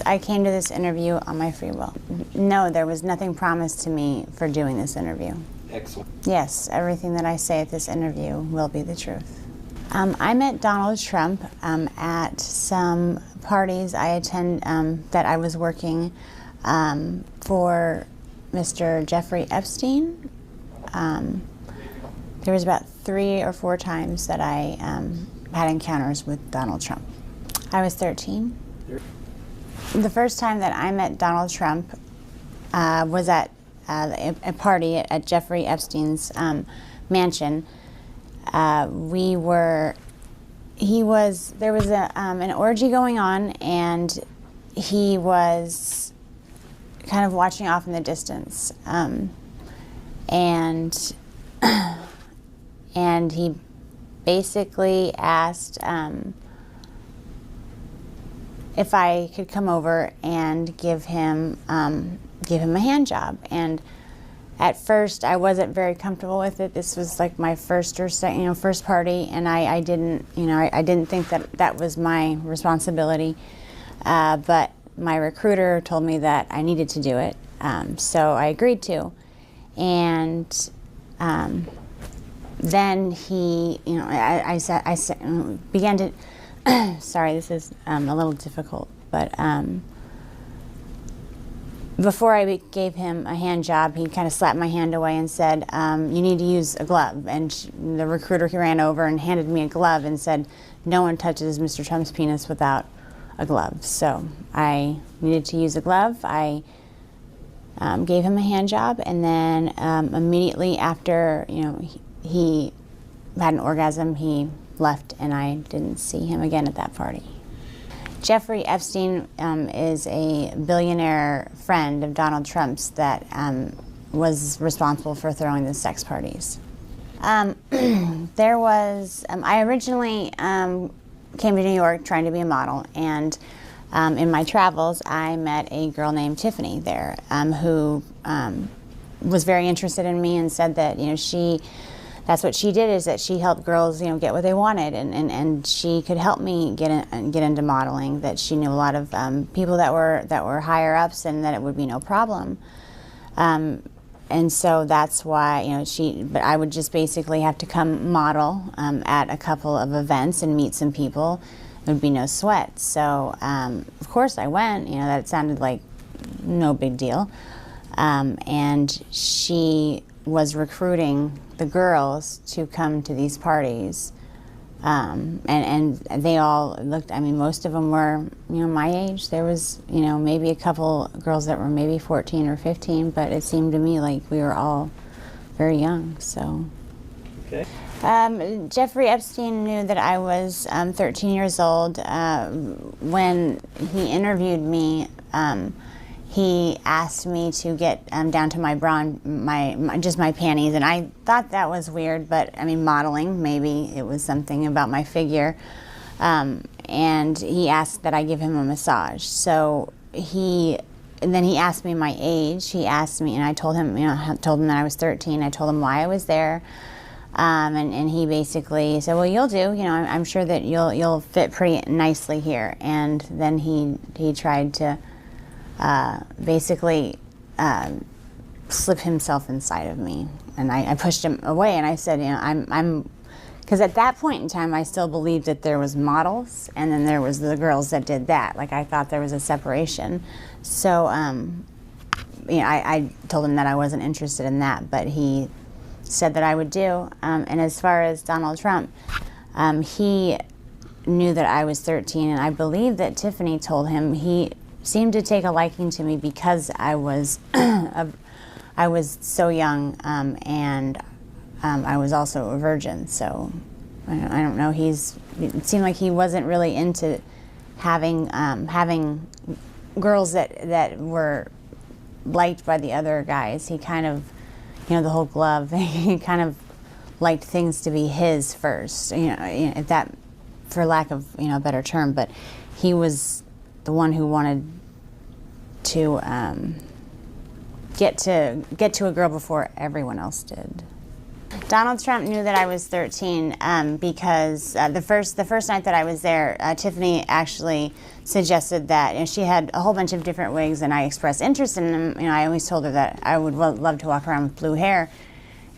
I came to this interview on my free will. No, there was nothing promised to me for doing this interview. Excellent. Yes, everything that I say at this interview will be the truth. I met Donald Trump at some parties I attend that I was working for Mr. Jeffrey Epstein. There was about 3 or 4 times that I had encounters with Donald Trump. I was 13. The first time that I met Donald Trump was at a party at Jeffrey Epstein's mansion. There was an orgy going on, and he was kind of watching off in the distance. And he basically asked if I could come over and give him a hand job. And at first, I wasn't very comfortable with it. This was like my first party, and I didn't think that was my responsibility. But my recruiter told me that I needed to do it, so I agreed to. And then he, I began to. Sorry, this is a little difficult, but before I gave him a hand job, he kind of slapped my hand away and said, "You need to use a glove." And the recruiter, he ran over and handed me a glove and said, "No one touches Mr. Trump's penis without a glove." So I needed to use a glove. I gave him a hand job, and then immediately after, he had an orgasm, he left, and I didn't see him again at that party. Jeffrey Epstein is a billionaire friend of Donald Trump's that was responsible for throwing the sex parties. I originally came to New York trying to be a model, and in my travels I met a girl named Tiffany there who was very interested in me and said that that's what she did, is that she helped girls, get what they wanted, and she could help me get into modeling. That she knew a lot of people that were higher ups, and that it would be no problem. And so that's why, but I would just basically have to come model at a couple of events and meet some people. It would be no sweat. So of course I went. That sounded like no big deal. And she was recruiting the girls to come to these parties, and they all looked, most of them were, my age. There was, maybe a couple girls that were maybe 14 or 15, but it seemed to me like we were all very young, so. Okay. Jeffrey Epstein knew that I was 13 years old. When he interviewed me, he asked me to get down to my bra, just my panties, and I thought that was weird, but modeling, maybe it was something about my figure. And he asked that I give him a massage. So and then he asked me my age. He asked me, and I told him, told him that I was 13. I told him why I was there. And he basically said, "Well, you'll do. I'm sure that you'll fit pretty nicely here." And then he tried to basically slip himself inside of me, and I pushed him away, and I said, I'm because at that point in time I still believed that there was models, and then there was the girls that did that. Like, I thought there was a separation. So I told him that I wasn't interested in that, but he said that I would do. And as far as Donald Trump, he knew that I was 13, and I believe that Tiffany told him. He seemed to take a liking to me because I was I was so young, and I was also a virgin. So I don't know. It seemed like he wasn't really into having girls that were liked by the other guys. He kind of, the whole glove. He kind of liked things to be his first. If that, for lack of a better term, but he was the one who wanted to get to a girl before everyone else did. Donald Trump knew that I was 13 because the first night that I was there, Tiffany actually suggested that she had a whole bunch of different wigs, and I expressed interest in them. I always told her that I would love to walk around with blue hair,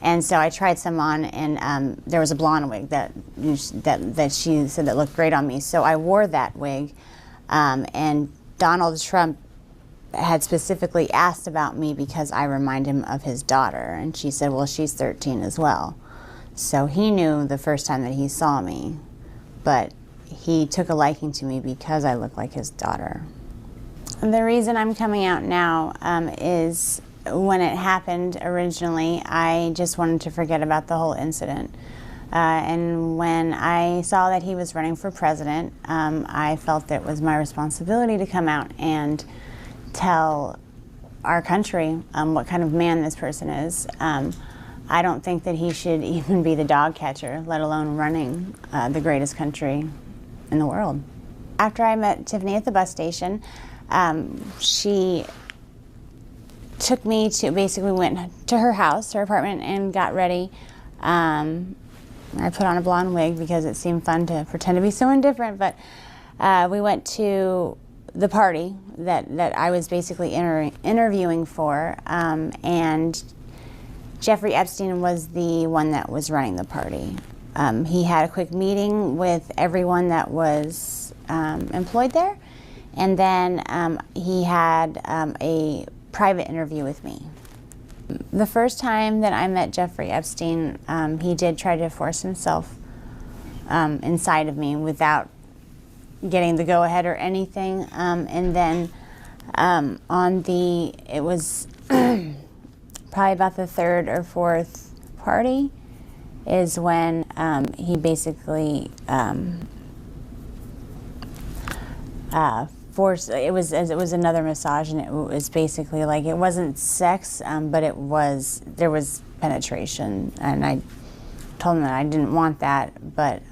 and so I tried some on, and there was a blonde wig that she said that looked great on me. So I wore that wig, and Donald Trump had specifically asked about me because I remind him of his daughter, and she said, well, she's 13 as well. So he knew the first time that he saw me, but he took a liking to me because I look like his daughter. And the reason I'm coming out now is when it happened originally, I just wanted to forget about the whole incident. And when I saw that he was running for president, I felt that it was my responsibility to come out and tell our country what kind of man this person is. I don't think that he should even be the dog catcher, let alone running the greatest country in the world. After I met Tiffany at the bus station, she took me to, basically went to her house, her apartment, and got ready. I put on a blonde wig because it seemed fun to pretend to be someone different, but we went to the party that I was basically interviewing for, and Jeffrey Epstein was the one that was running the party. He had a quick meeting with everyone that was employed there, and then he had a private interview with me. The first time that I met Jeffrey Epstein, he did try to force himself inside of me without getting the go-ahead or anything, and then it was probably about the third or fourth party is when he basically forced, it was another massage, and it was basically like, it wasn't sex, but there was penetration, and I told him that I didn't want that, but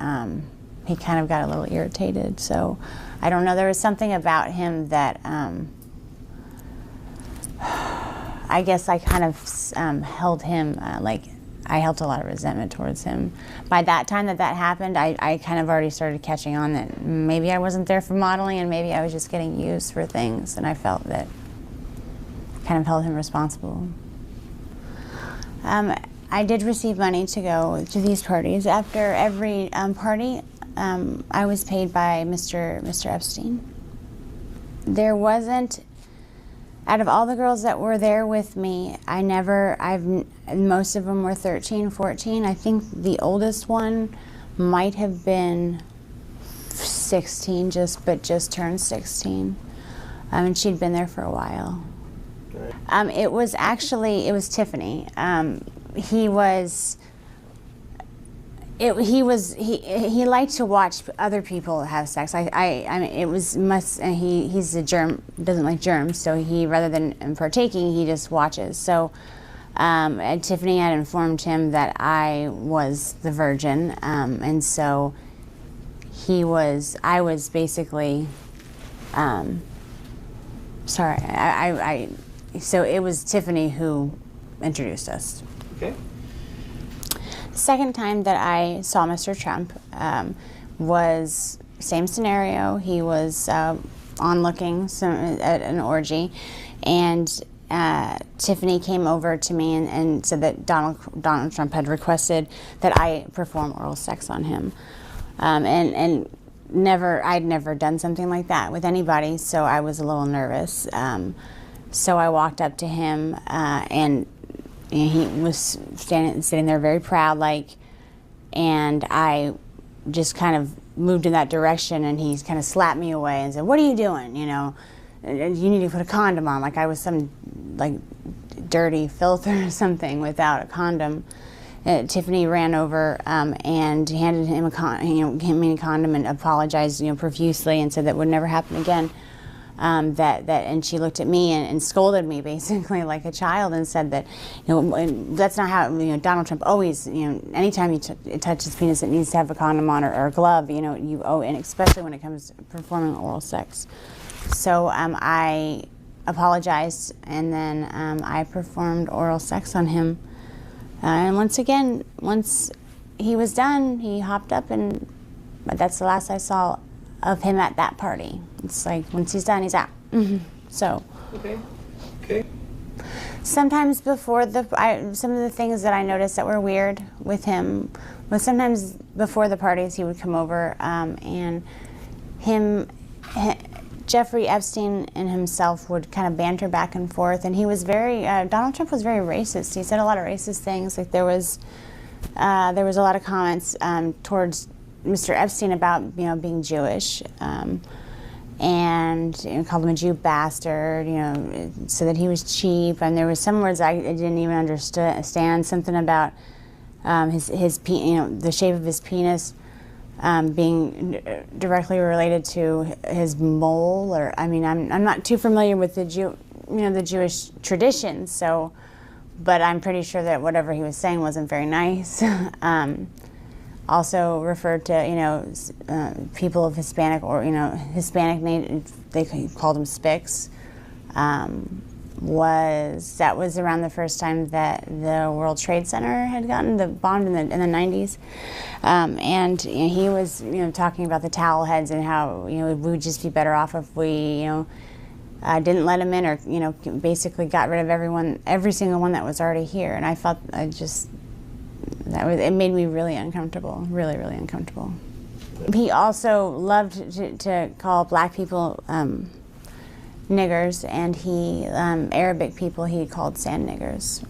he kind of got a little irritated. So I don't know, there was something about him that I guess I kind of held him, I held a lot of resentment towards him. By that time that happened, I kind of already started catching on that maybe I wasn't there for modeling, and maybe I was just getting used for things, and I felt that kind of held him responsible. I did receive money to go to these parties. After every party, I was paid by Mr. Epstein. There wasn't, out of all the girls that were there with me, most of them were 13, 14. I think the oldest one might have been 16, just turned 16. And she'd been there for a while. It was Tiffany. He liked to watch other people have sex. He's a germ, doesn't like germs, so he, rather than partaking, he just watches. So and Tiffany had informed him that I was the virgin, and so I was basically, so it was Tiffany who introduced us. Okay. Second time that I saw Mr. Trump was same scenario. He was onlooking at an orgy, and Tiffany came over to me and said that Donald Trump had requested that I perform oral sex on him, and I'd never done something like that with anybody, so I was a little nervous. So I walked up to him, and he was sitting there very proud, and I just kind of moved in that direction, and he kind of slapped me away and said, "What are you doing? You need to put a condom on," like I was some dirty filth or something without a condom. Tiffany ran over and handed him a condom and apologized, profusely, and said that would never happen again. And she looked at me and scolded me basically like a child and said that, that's not how, Donald Trump always, anytime you touch his penis, it needs to have a condom on or a glove, and especially when it comes to performing oral sex. So I apologized, and then I performed oral sex on him. And once again, once he was done, he hopped up, and that's the last I saw of him at that party. It's like once he's done, he's out. So. Okay. Okay. Sometimes before some of the things that I noticed that were weird with him was sometimes before the parties he would come over, and Jeffrey Epstein and himself would kind of banter back and forth, and he was Donald Trump was very racist. He said a lot of racist things. Like there was a lot of comments towards Mr. Epstein about being Jewish. And called him a Jew bastard, so that he was cheap. And there was some words I didn't even understand. Something about his the shape of his penis being directly related to his mole. Or I'm not too familiar with the the Jewish traditions. So, but I'm pretty sure that whatever he was saying wasn't very nice. Also referred to, people of Hispanic or, Hispanic name, they called them spics. That was around the first time that the World Trade Center had gotten the bombed in the 90s. And he was, talking about the towel heads and how, we would just be better off if we, didn't let him in, or, basically got rid of every single one that was already here. And I felt, it made me really uncomfortable, really, really uncomfortable. He also loved to call black people niggers, and Arabic people he called sand niggers.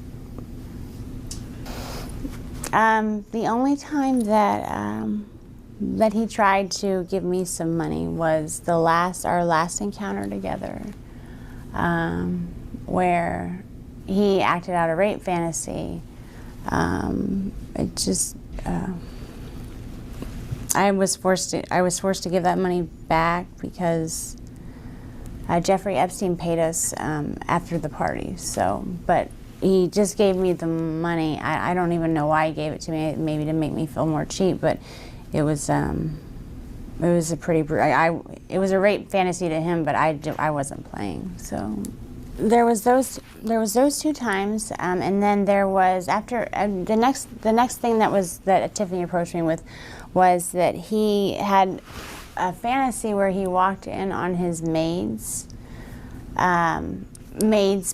The only time that he tried to give me some money was our last encounter together, where he acted out a rape fantasy. I was forced to give that money back because Jeffrey Epstein paid us after the party. So, but he just gave me the money. I don't even know why he gave it to me. Maybe to make me feel more cheap, but it was a rape fantasy to him, but I wasn't playing. So. There was those 2 times, and then there was after the next thing that Tiffany approached me with was that he had a fantasy where he walked in on his maids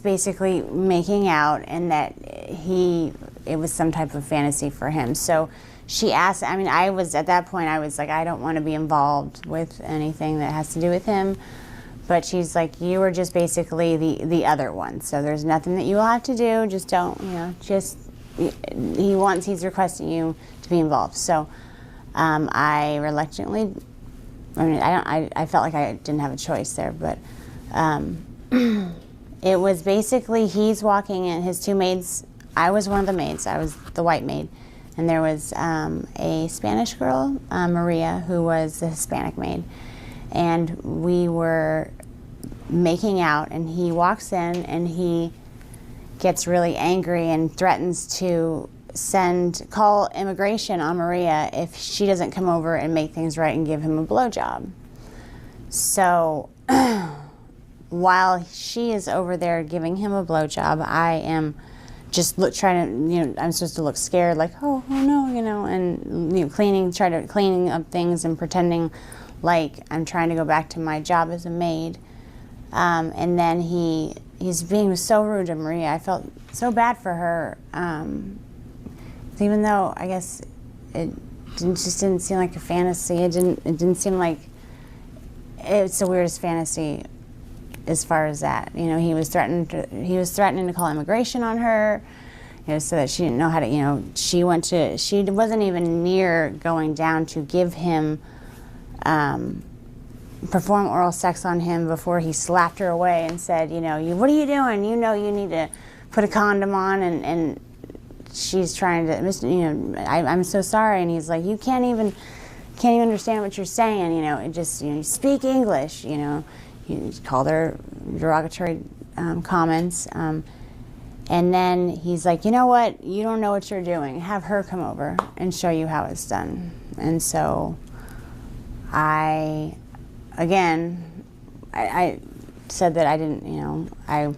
basically making out, and that it was some type of fantasy for him. So she asked. I was at that point. I was like, I don't want to be involved with anything that has to do with him. But she's like, you were just basically the other one. So there's nothing that you will have to do. Just don't, he's requesting you to be involved. So I reluctantly, I felt like I didn't have a choice there. But it was basically he's walking in, his 2 maids. I was one of the maids. I was the white maid. And there was a Spanish girl, Maria, who was the Hispanic maid. And we were making out, and he walks in and he gets really angry and threatens to call immigration on Maria if she doesn't come over and make things right and give him a blowjob. So while she is over there giving him a blowjob, I am just trying to, I'm supposed to look scared, like, oh no, and cleaning up things and pretending like I'm trying to go back to my job as a maid. And then he's being so rude to Maria. I felt so bad for her, even though I guess it just didn't seem like a fantasy. It didn't seem like it's the weirdest fantasy as far as that. He was threatening to call immigration on her, so that she didn't know how to. She wasn't even near going down to give him. Perform oral sex on him before he slapped her away and said, what are you doing? You need to put a condom on, and she's trying to, I'm so sorry, and he's like, you can't even understand what you're saying, it just, speak English, he called her derogatory comments, and then he's like, you know what, you don't know what you're doing, have her come over and show you how it's done. And so I said that I didn't, I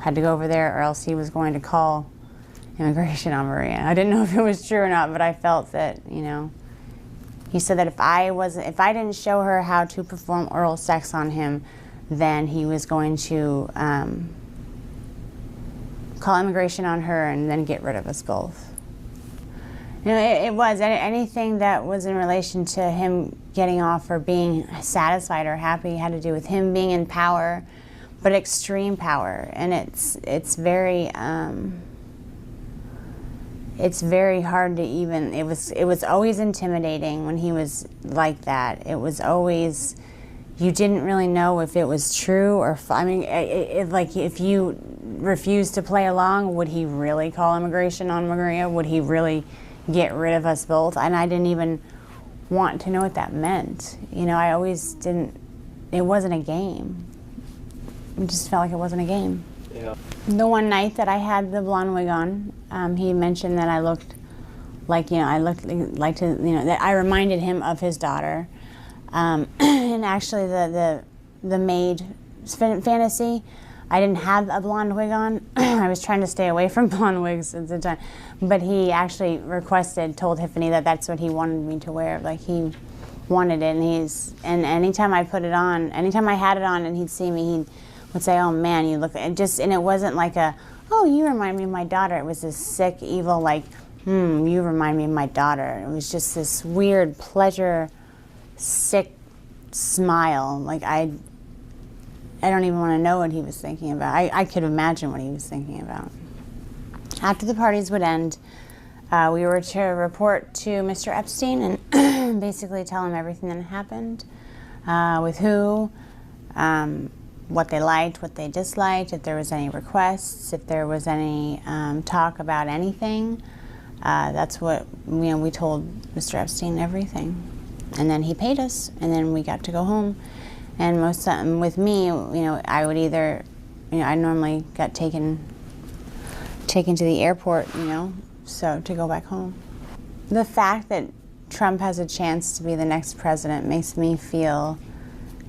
had to go over there, or else he was going to call immigration on Maria. I didn't know if it was true or not, but I felt that, he said that if I didn't show her how to perform oral sex on him, then he was going to call immigration on her and then get rid of us both. It was anything that was in relation to him getting off or being satisfied or happy had to do with him being in power, but extreme power. And it's very hard to even. It was always intimidating when he was like that. It was always, you didn't really know if it was true or. Like if you refused to play along, would he really call immigration on Maria? Would he really get rid of us both? And I didn't even want to know what that meant. I always didn't. It wasn't a game. It just felt like it wasn't a game. Yeah. The one night that I had the blonde wig on, he mentioned that I looked like, that I reminded him of his daughter. And actually the maid fantasy, I didn't have a blonde wig on. I was trying to stay away from blonde wigs at the time. But he actually told Tiffany that that's what he wanted me to wear. Like he wanted it, and anytime I put it on, anytime I had it on and he'd see me, he would say, "Oh man, you look," and it wasn't like "Oh, you remind me of my daughter." It was this sick, evil, like, you remind me of my daughter. It was just this weird pleasure, sick smile. Like I don't even want to know what he was thinking about. I could imagine what he was thinking about. After the parties would end, we were to report to Mr. Epstein and basically tell him everything that happened, with who, what they liked, what they disliked, if there was any requests, if there was any talk about anything. That's what we told Mr. Epstein everything. And then he paid us, and then we got to go home. And with me, I would either, I normally got taken to the airport, so to go back home. The fact that Trump has a chance to be the next president makes me feel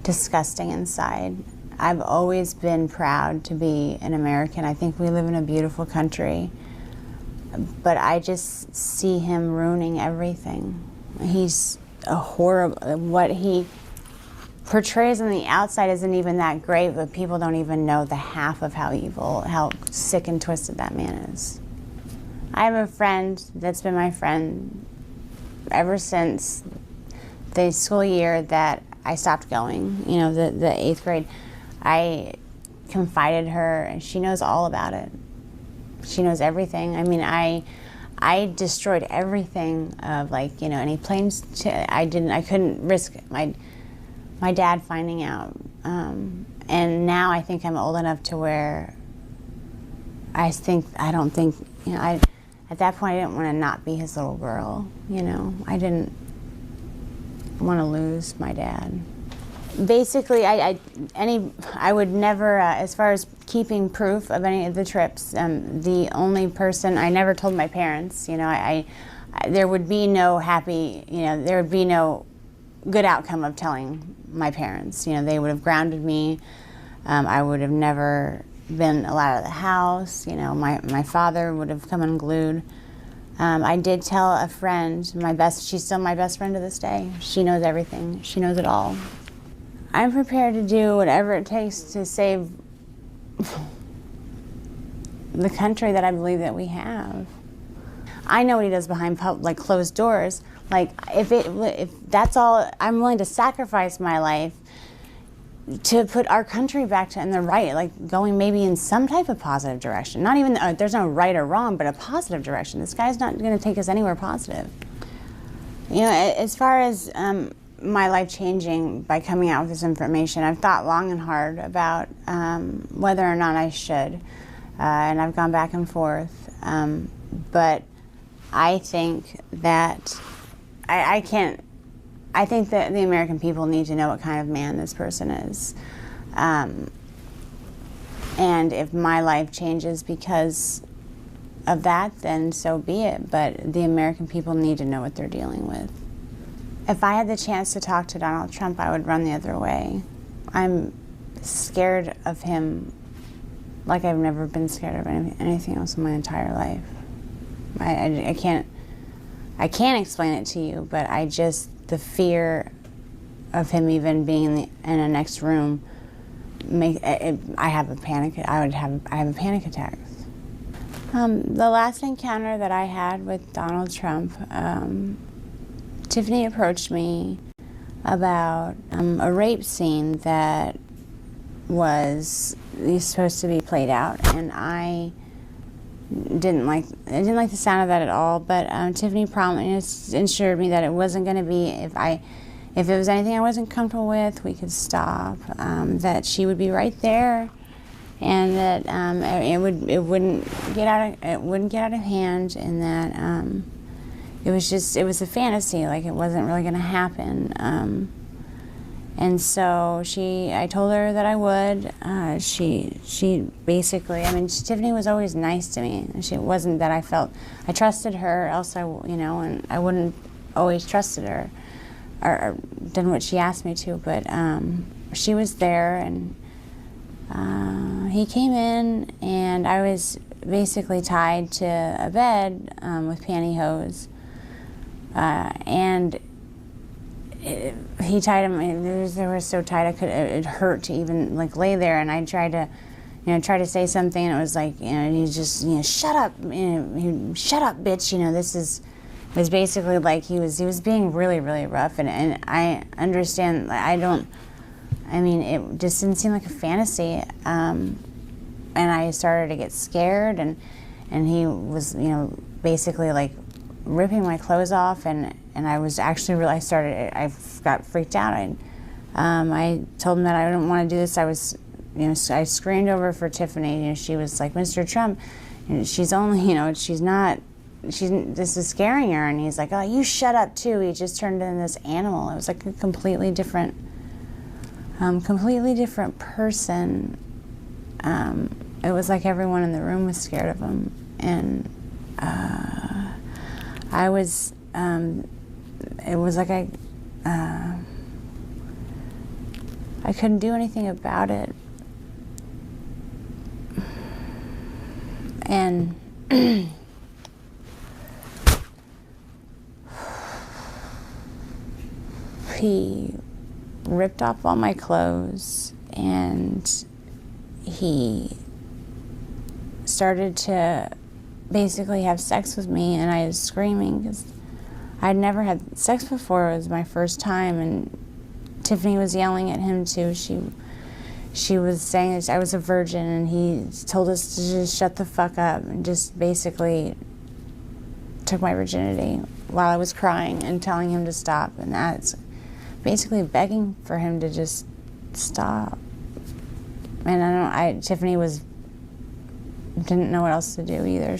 disgusting inside. I've always been proud to be an American. I think we live in a beautiful country, but I just see him ruining everything. He's a horrible, what he portrays on the outside isn't even that great, but people don't even know the half of how evil, how sick and twisted that man is. I have a friend that's been my friend ever since the school year that I stopped going, the 8th grade. I confided her, and she knows all about it. She knows everything. I mean, I destroyed everything of any planes. I couldn't risk my dad finding out. And now I think I'm old enough to where at that point I didn't want to not be his little girl. I didn't want to lose my dad. Basically, I would never, as far as keeping proof of any of the trips, the only person, I never told my parents, there would be no there would be no good outcome of telling my parents. They would have grounded me. I would have never been allowed out of the house. My father would have come unglued. I did tell a friend, she's still my best friend to this day. She knows everything. She knows it all. I'm prepared to do whatever it takes to save the country that I believe that we have. I know what he does behind closed doors. If that's all, I'm willing to sacrifice my life to put our country back in the right, going maybe in some type of positive direction. Not even, there's no right or wrong, but a positive direction. This guy's not going to take us anywhere positive. As far as my life changing by coming out with this information, I've thought long and hard about whether or not I should, and I've gone back and forth. But I think that I think that the American people need to know what kind of man this person is. And if my life changes because of that, then so be it. But the American people need to know what they're dealing with. If I had the chance to talk to Donald Trump, I would run the other way. I'm scared of him like I've never been scared of anything else in my entire life. I can't explain it to you, but the fear of him even being in the next room, I have a panic attack. The last encounter that I had with Donald Trump, Tiffany approached me about a rape scene that was supposed to be played out, and I didn't like the sound of that at all. But Tiffany promised, assured me that it wasn't going to be, if it was anything I wasn't comfortable with, we could stop. That she would be right there, and that it wouldn't get out of hand, and that it was a fantasy, like it wasn't really going to happen. And so I told her that I would. She basically, Tiffany was always nice to me. It wasn't that I trusted her, else and I wouldn't always trusted her or done what she asked me to. But she was there, and he came in, and I was basically tied to a bed with pantyhose, and he tied him. They were so tight, it hurt to even lay there. And I tried to say something, and it was like, he just, shut up, shut up, bitch. It was basically like he was being really, really rough. And I understand. It just didn't seem like a fantasy. And I started to get scared, and he was, basically ripping my clothes off, and I was actually I got freaked out. I told him that I didn't want to do this. I screamed over for Tiffany. She was like, Mr. Trump, she's only, this is scaring her. And he's like, oh, you shut up too. He just turned into this animal. It was like a completely different person. It was like everyone in the room was scared of him, and I was, it was like I couldn't do anything about it. And he ripped off all my clothes, and he started to basically have sex with me, and I was screaming because I'd never had sex before. It was my first time, and Tiffany was yelling at him too. She was saying that I was a virgin, and he told us to just shut the fuck up, and just basically took my virginity while I was crying and telling him to stop. And that's basically begging for him to just stop. And Tiffany didn't know what else to do either.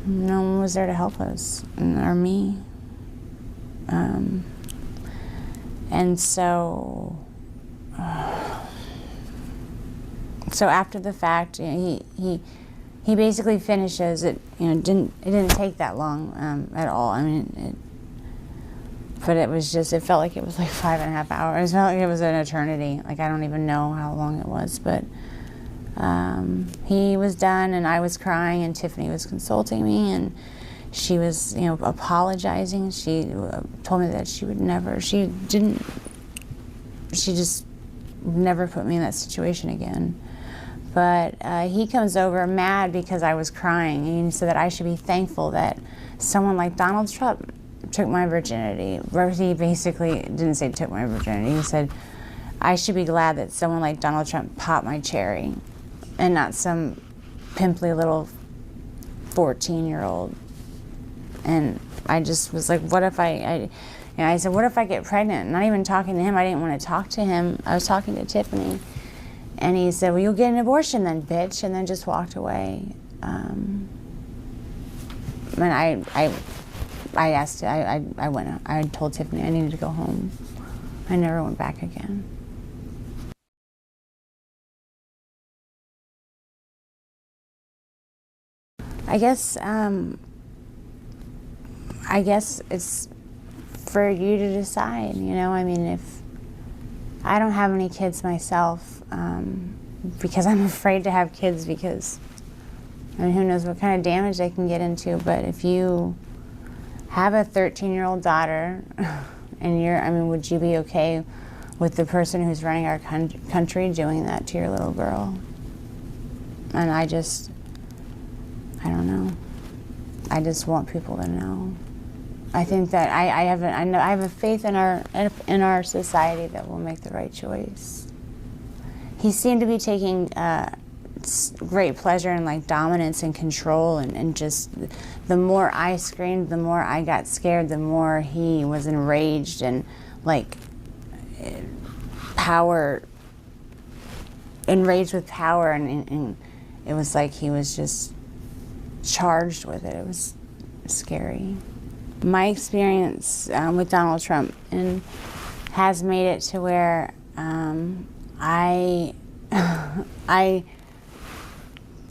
No one was there to help us, or me. And so after the fact, he basically finishes it. It didn't take that long at all. But it felt like it was like 5.5 hours. It felt like it was an eternity. I don't even know how long it was, but he was done, and I was crying, and Tiffany was consulting me, and she was, apologizing. She told me that she just never put me in that situation again. But he comes over mad because I was crying, and he said that I should be thankful that someone like Donald Trump took my virginity. He basically didn't say took my virginity. He said I should be glad that someone like Donald Trump popped my cherry, and not some pimply little 14-year-old. And I just was like, what if I said, what if I get pregnant? Not even talking to him. I didn't want to talk to him. I was talking to Tiffany. And he said, well, you'll get an abortion then, bitch. And then just walked away. And I asked, I told Tiffany I needed to go home. I never went back again. I guess it's for you to decide, if I don't have any kids myself, because I'm afraid to have kids, because I mean, who knows what kind of damage they can get into, but if you have a 13-year-old daughter and would you be okay with the person who's running our country doing that to your little girl? And I don't know. I just want people to know. I think that I have a faith in our society that we'll make the right choice. He seemed to be taking great pleasure in like dominance and control, and just the more I screamed, the more I got scared, the more he was enraged and like enraged with power, and it was like he was just charged with it. It was scary. My experience with Donald Trump has made it to where I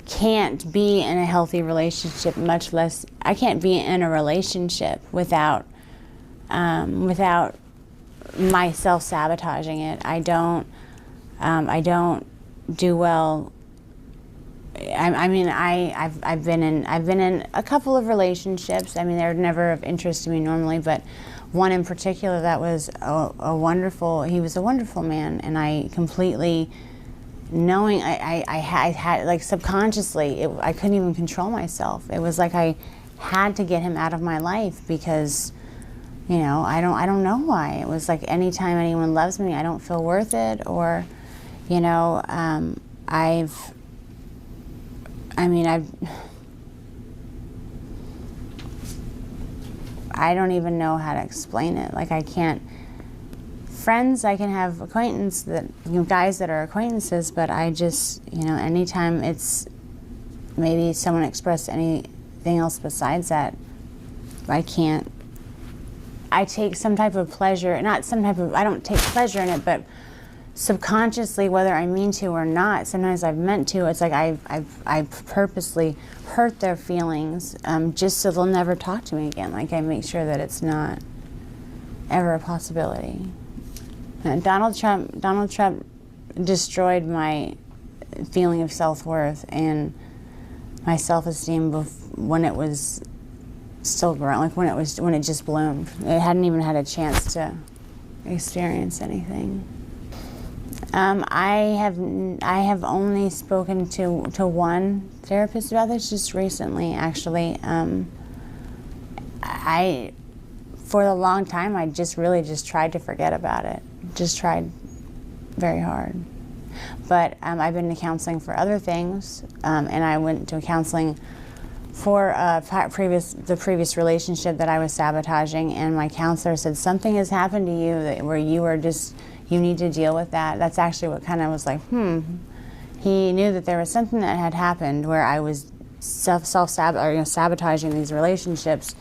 can't be in a healthy relationship, much less I can't be in a relationship without myself sabotaging it. I don't do well. I've been in a couple of relationships. I mean, they're never of interest to me normally, but one in particular that was he was a wonderful man, and I completely, knowing I had like subconsciously, I couldn't even control myself. It was like I had to get him out of my life because, I don't know why. It was like anytime anyone loves me, I don't feel worth it, or, I don't even know how to explain it. Like I can have acquaintance guys that are acquaintances, but I just, anytime it's maybe someone expressed anything else besides that, I take some type of pleasure, I don't take pleasure in it, but subconsciously, whether I mean to or not, sometimes I've meant to. It's like I purposely hurt their feelings just so they'll never talk to me again. Like I make sure that it's not ever a possibility. And Donald Trump destroyed my feeling of self-worth and my self-esteem when it was still growing, like when it just bloomed. It hadn't even had a chance to experience anything. I have only spoken to one therapist about this just recently, actually. For a long time, I just tried to forget about it. Just tried very hard. But I've been to counseling for other things, and I went to counseling for the previous relationship that I was sabotaging, and my counselor said, something has happened to you where you need to deal with that. That's actually what kind of was like, He knew that there was something that had happened where I was sabotaging these relationships,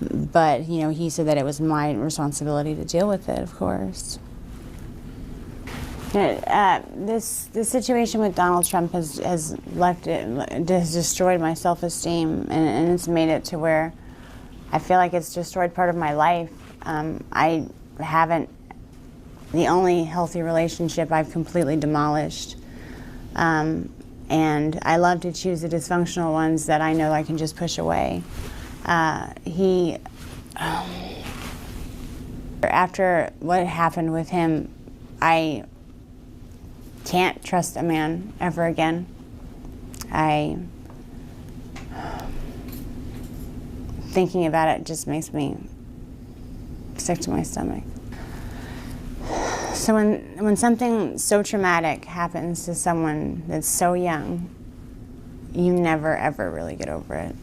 but he said that it was my responsibility to deal with it, of course. This situation with Donald Trump has destroyed my self-esteem, and it's made it to where I feel like it's destroyed part of my life. The only healthy relationship I've completely demolished. And I love to choose the dysfunctional ones that I know I can just push away. After what happened with him, I can't trust a man ever again. Thinking about it just makes me sick to my stomach. So when something so traumatic happens to someone that's so young, you never ever really get over it.